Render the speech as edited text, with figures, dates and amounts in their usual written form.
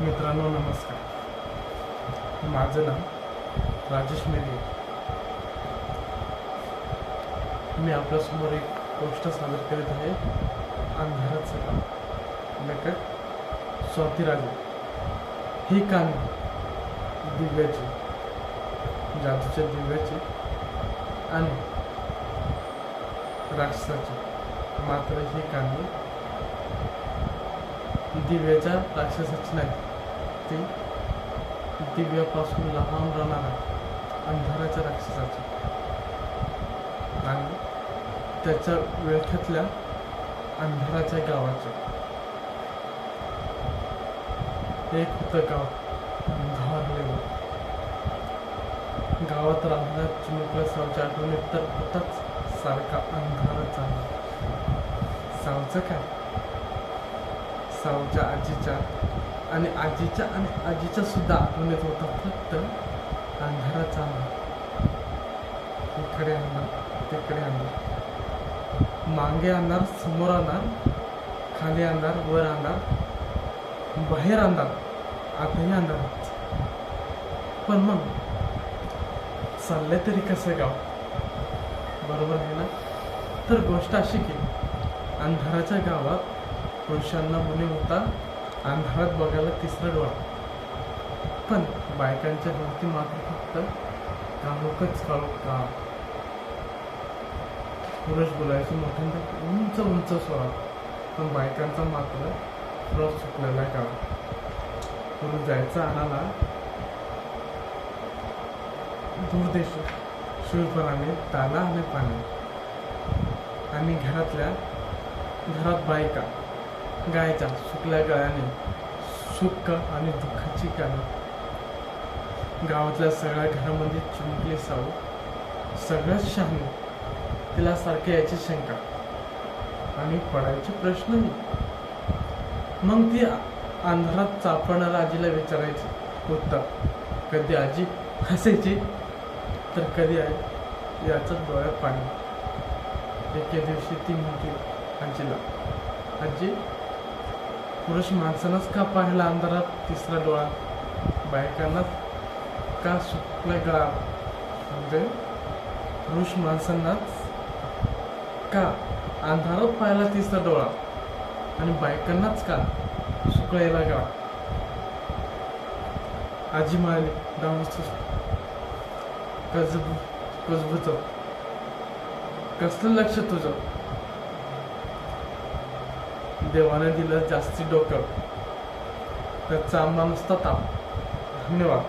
मित्रांनो नमस्कार. माझं नाव राजेश मेघे. मी आपल्यासमोर एक गोष्ट सादर करीत आहे. अंधाराचं गाव. लेखक स्वाती राजे. ही कहाणी दिव्याची, जादूच्या दिव्याची आणि राक्षसाची. मात्र ही कहाणी दिव्याच्या राक्षसाची नाही, ती दिव्यापासून लहान राहणारा अंधाराच्या राक्षसाची आणि त्याच्या वेळख्यातल्या अंधाराच्या गावाचे. एक होतं गाव, अंधारले. गावात राहणाऱ्या चिमुकल्या सावच्या आठवणीत तर होताच सारखा अंधाराचा. सावचं काय, सावच्या आजीच्या आणि आजीच्या सुद्धा आठवणीत होता फक्त अंधाराचा. इकडे आणणार, तिकडे आणणार, मागे आणणार, समोर आणणार, खाली आणणार, वर आणणार, बाहेर आणणार, आताही आणणार. पण मग चालले तरी कसं गाव, बरोबर आहे ना? तर गोष्ट अशी की अंधाराच्या गावात पुरुषांना मुली होता अंधारात बघायला तिसरा डोळा. पण बायकांच्या वरती मात्र फक्त कामुकच काळू का. पुरुष बोलायचे मोठ्यांदा उंच उंच स्वरात, पण बायकांचा मात्र स्वर सुटलेला का. पुरुष जायचा आणाला दूर देश शूरपणाने ताला आणि पाणी. आणि घरात बायका गायच्या सुकल्या गळ्याने सुख आणि दुःखाची गाणं. गावातल्या सगळ्या घरामध्ये चिमुकली सावू सगळ्यात शहाणी. तिला सारखे याची शंका आणि पडायचे प्रश्नही. मग ती अंधारात चापणाऱ्या आजीला विचारायची उत्तर. कधी आजी हसायची तर कधी आई याचं डोळ्यात पाणी. एके दिवशी ती म्हटली आजीला, आजी, पुरुष माणसांनाच का पाहिला अंधारात तिसरा डोळा, बायकांना का सुकला गळा? म्हणजे पुरुष माणसांनाच का अंधारात पाहिला तिसरा डोळा आणि बायकांनाच का सुकळेला गळा? आजी म्हणाली, कसबुच कसलं लक्ष तुझं, देवाने दिलं जास्ती डोकं, त्याचा आम्हा नुसता ताप. धन्यवाद.